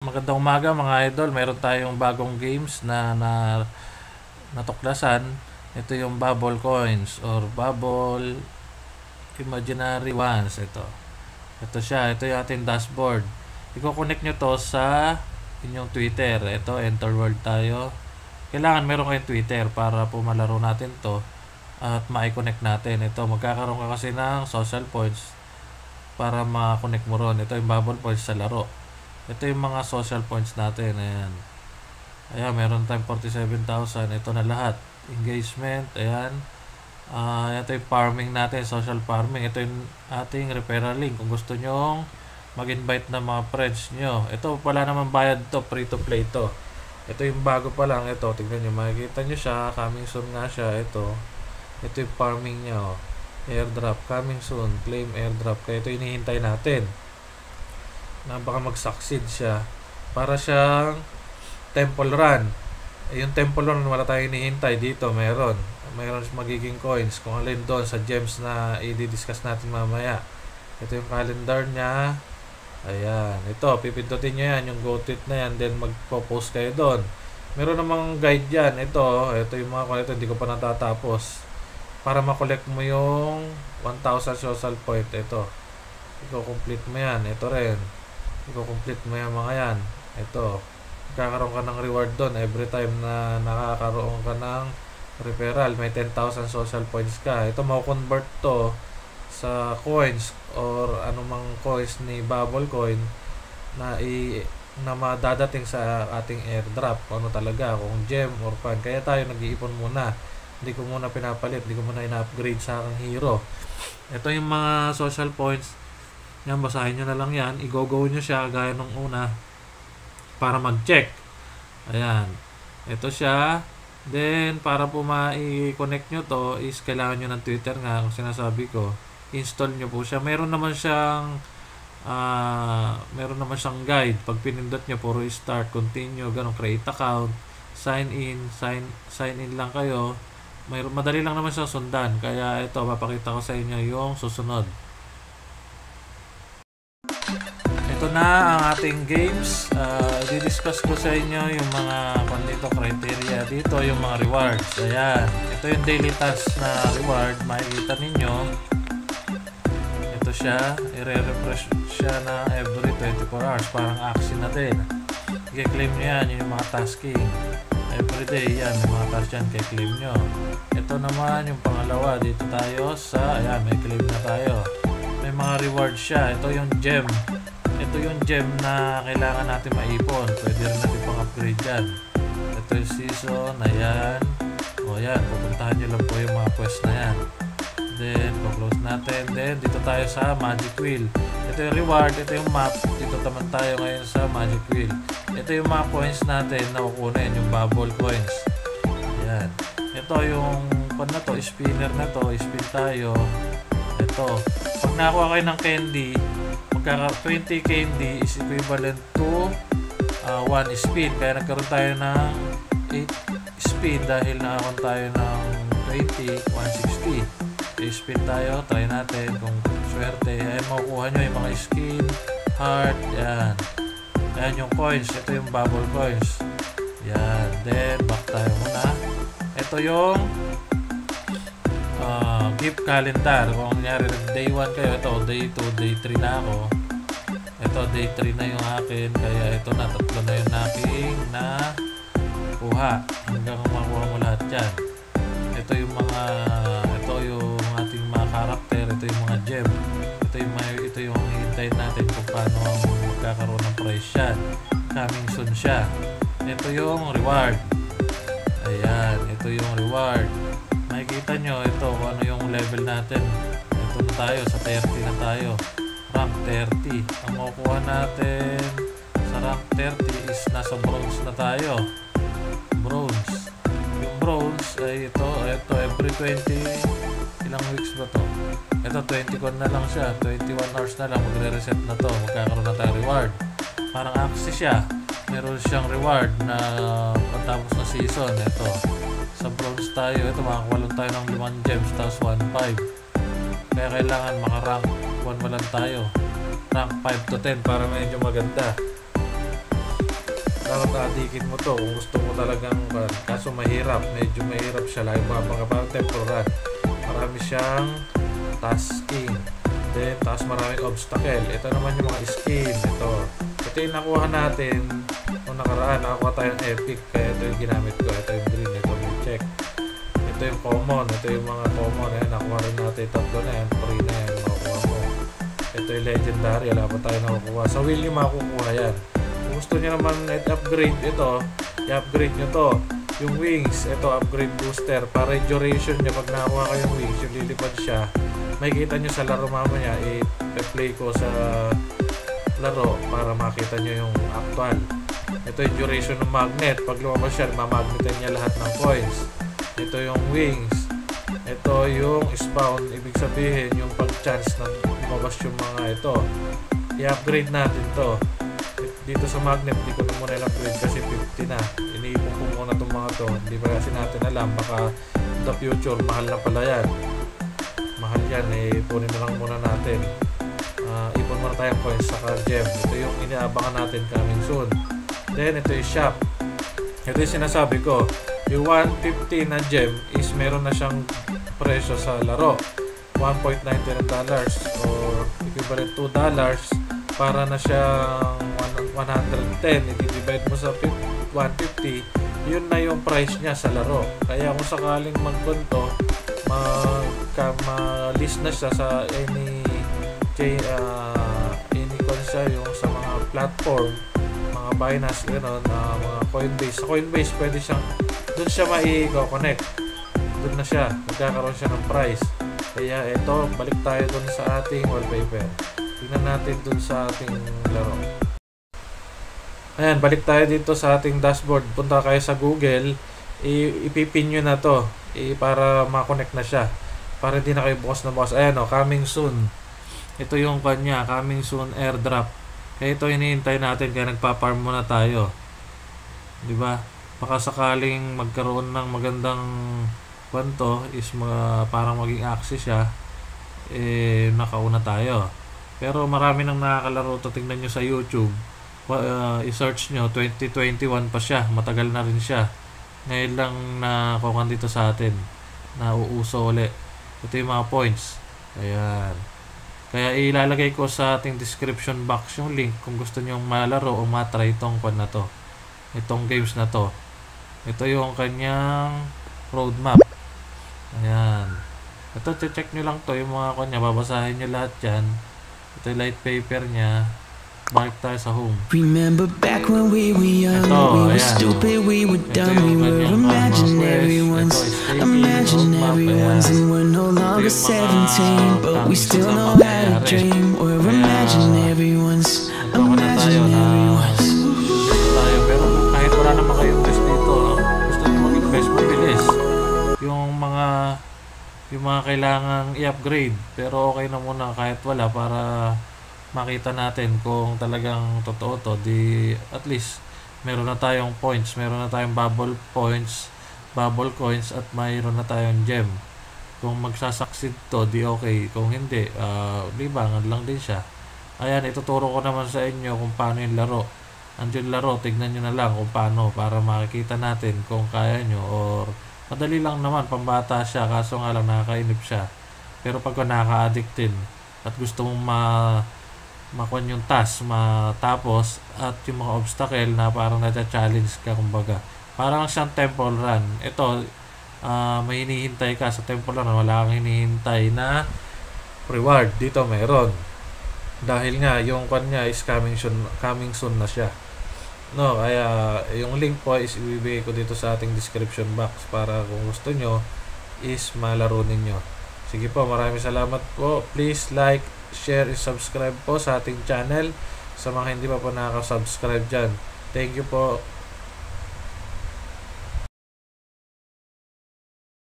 Magandang umaga mga idol. Meron tayong bagong games na natuklasan. Ito yung bubble coins or bubble imaginary ones. Ito siya. Ito yung ating dashboard. I-connect nyo to sa inyong Twitter. Ito, enter world tayo. Kailangan meron kayong Twitter para po malaro natin to at ma-connect natin. Ito, magkakaroon ka kasi ng social points para ma-connect mo ron. Ito yung bubble points sa laro. Ito yung mga social points natin. Ayan, meron tayong 47,000. Ito na lahat. Engagement. Ayan. Ito yung farming natin. Social farming. Ito yung ating referral link. Kung gusto nyong mag-invite ng mga friends nyo. Ito wala naman bayad to. Free to play to. Ito yung bago pa lang. Ito. Tignan nyo. Makikita nyo siya. Coming soon nga siya. Ito yung farming nyo. Airdrop. Coming soon. Claim airdrop. Kaya ito hinihintay natin na baka mag-succeed siya. Para siyang temple run. Yung temple run wala tayong hinihintay. Dito meron magiging coins kung alin doon sa gems na i-discuss natin mamaya. Ito yung calendar nya. Ayan, ito pipindutin nyo yan, yung go tweet na yan, then magpo-post kayo doon. Meron namang guide yan. Ito yung mga ito, hindi ko pa natatapos. Para ma-collect mo yung 1,000 social point. Ito i-complete mo yan. Ito rin i-complete mo yan mga yan. Ito, magkakaroon ka ng reward doon every time na nakakaroon ka ng referral. May 10,000 social points ka. Ito, mau-convert to sa coins or anumang coins ni bubble coin na madadating sa ating airdrop. Ano talaga, kung gem or fan. Kaya tayo nag-iipon muna. Hindi ko muna pinapalit, hindi ko muna ina-upgrade sa aking hero. Ito yung mga social points. Yan, basahin nyo na lang yan. I-go-go nyo siya gaya nung una para mag-check. Ayan. Ito siya. Then, para po ma-connect nyo to is kailangan nyo ng Twitter nga kung sinasabi ko. Install nyo po siya. Meron naman siyang guide. Pag pinindot nyo, puro start, continue, ganun, create account, sign in lang kayo. Madali lang naman siya sundan. Kaya ito, papakita ko sa inyo yung susunod. Ito na ang ating games. Di-discuss ko sa inyo yung mga criteria dito, yung mga rewards. Ayan. Ito yung daily task na reward. Makikita ninyo. Ito siya. I-refresh siya na every 24 hours. Parang action na din. I-claim nyo yan. Yung mga tasking. Everyday yan. Yung mga task yan. I-claim nyo. Ito naman yung pangalawa. Dito tayo sa... Ayan. May claim na tayo. May mga rewards siya. Ito yung gem. Ito yung gem na kailangan natin maipon. Pwede rin natin pang-upgrade yan. Ito yung season. Ayan. O yan. Pupuntahan nyo lang po yung mga quest na yan. Then, close natin. Then, dito tayo sa magic wheel. Ito yung reward. Ito yung map. Dito naman tayo ngayon sa magic wheel. Ito yung mga coins natin na kukunin. Yung bubble coins. Ayan. Ito yung na to, spinner na to. Spin tayo. Ito. Pag nakakuha kayo ng candy, 20 candy is equivalent to 1 spin. Kaya nagkaroon tayo ng 8 spin dahil nakakuha tayo ng 20, 160. I-spin tayo, try natin kung swerte. Ayan, makukuha nyo yung mga skin, heart, yan. Ayan yung coins. Ito yung bubble coins. Yan. Then, back tayo muna. Ito yung gift calendar. Kung nangyari day 1 kayo, ito day 2, day 3 na ako. Ito day 3 na yung akin. Kaya ito na, tatlo na yung aking na kuha. Hanggang makuha mo lahat yan. Ito yung ating mga karakter. Ito yung mga gem. Ito yung hintayin natin kung paano magkakaroon ng price yan. Coming soon siya. Ito yung reward. Ayan, ito yung reward. Makikita nyo ito kung ano yung level natin. Ito na tayo, sa 30 na tayo. Rank 30. Ang makukuha natin sa rank 30 is nasa bronze na tayo. Bronze. Yung bronze ay ito every 20 ilang weeks ba to? Ito 21 na lang siya. 21 hours na lang magre-reset na to. Magkakaroon na tayo reward. Parang access siya. Meron siyang reward na pagtapos ng season. Ito. Sa bronze tayo. Ito makakuha lang tayo ng 5 gems tapos 1.5. Kaya kailangan maka-rank 1 lang tayo. Rank 5 to 10 para medyo maganda. dapat adikin mo to kung gusto mo talagang kaso mahirap, medyo mahirap siya lagi mga parang temple run. Marami siyang tasking, then tapos maraming obstacle. Ito naman yung mga skin. Ito yung nakuha natin nung nakaraan. Nakakuha tayong epic, kaya ito yung ginamit ko. Ito yung green, ito yung check. Ito yung common, ito yung mga common. Ayan, nakuha rin natin tatlo na yan, free na yan, makukuha mo. Ito yung legendary, wala pa tayo nakukuha. Sa wheel yung makukuha yan. Kung gusto nyo naman upgrade ito, i-upgrade nyo to. Yung wings, ito upgrade booster. Para yung duration nyo, pag nakuha kayong wings, yung lilipad siya, may kita nyo sa laro mamaya, i-play ko sa laro para makita nyo yung actual. Ito yung duration ng magnet. Pag lumabas siya, mamagnetin niya lahat ng coins. Ito yung wings. Ito yung spawn. Ibig sabihin, yung pag-chance na lumabas yung mga ito. I-upgrade natin to. Dito sa magnet, di ko na muna i-upgrade kasi 50 na. Iniipon ko muna itong mga to. Hindi ba kasi natin alam, baka in the future, mahal na pala yan. Mahal yan, ipunin na lang muna natin. Ipon muna tayong coins sa gem. Ito yung inaabangan natin coming soon. Then, ito yung shop. Ito yung sinasabi ko. Yung 150 na gem is meron na siyang presyo sa laro. $1.99 or equivalent $2 para na siyang 110. I-divide mo sa 150, yun na yung price niya sa laro. Kaya kung sakaling magpunto, ma-list na siya sa any siya yung sa mga platform, mga Binance, gano'n, mga Coinbase. Sa Coinbase, pwede siyang, doon siya mai-connect. Doon na siya, magkakaroon siya ng price. Kaya ito, balik tayo doon sa ating wallpaper. Tingnan natin doon sa ating laro. Ayan, balik tayo dito sa ating dashboard. Punta kayo sa Google, ipipin nyo na to para ma-connect na siya. Para hindi na kayo bukas na bukas. Ayan o, coming soon. Ito yung kanya, coming soon airdrop. Kaya ito hinihintay natin, kaya nagpa-farm muna tayo. Diba? Baka sakaling magkaroon ng magandang kwanto is parang maging access siya, nakauna tayo. Pero marami nang nakakalaro to. Tingnan nyo sa YouTube. I-search nyo, 2021 pa siya. Matagal na rin siya. Ngayon lang nakuha dito sa atin. Nauuso ulit. Ito yung mga points. Ayan. Kaya ilalagay ko sa ating description box yung link kung gusto nyo malaro o matry itong kwan na to. Itong games na to. Ito yung kanyang roadmap. Ayan. Ito, check nyo lang to. Yung mga kanya, babasahin nyo lahat yan. Ito yung light paper nya. Balik tayo sa home. Remember back when we were young, we were stupid, we were dumb, we were imaginary ones, and we're no longer 17, but we still know how to dream. We're imaginary ones, imaginary ones. Pero kahit wala naman kayong test dito, gusto nyo mag-invest, mabilis. Yung mga kailangang i-upgrade, pero okay na muna kahit wala para makita natin kung talagang totoo to. Di at least meron na tayong points, meron na tayong bubble points, bubble coins, at mayroon na tayong gem. Kung magsasucceed to, di okay. Kung hindi, libangan lang din siya. Ayan, ituturo ko naman sa inyo kung paano yung laro. Andiyan laro, tignan nyo na lang kung paano para makikita natin kung kaya nyo, or madali lang naman, pambata siya, kaso nga lang nakakainip siya. Pero pag nakaka-addict din at gusto mong makuha yung task, matapos, at yung mga obstacle na parang na-challenge ka, kumbaga parang siyang temple run. Ito, may hinihintay ka sa temple run, wala kang hinihintay na reward. Dito meron, dahil nga yung kanya is coming soon na siya, no? Kaya yung link po is ibibigay ko dito sa ating description box para kung gusto nyo is malaro ninyo. Sige po, maraming salamat po. Please like, share, and subscribe po sa ating channel sa mga hindi pa po nakaka-subscribe dyan. Thank you po.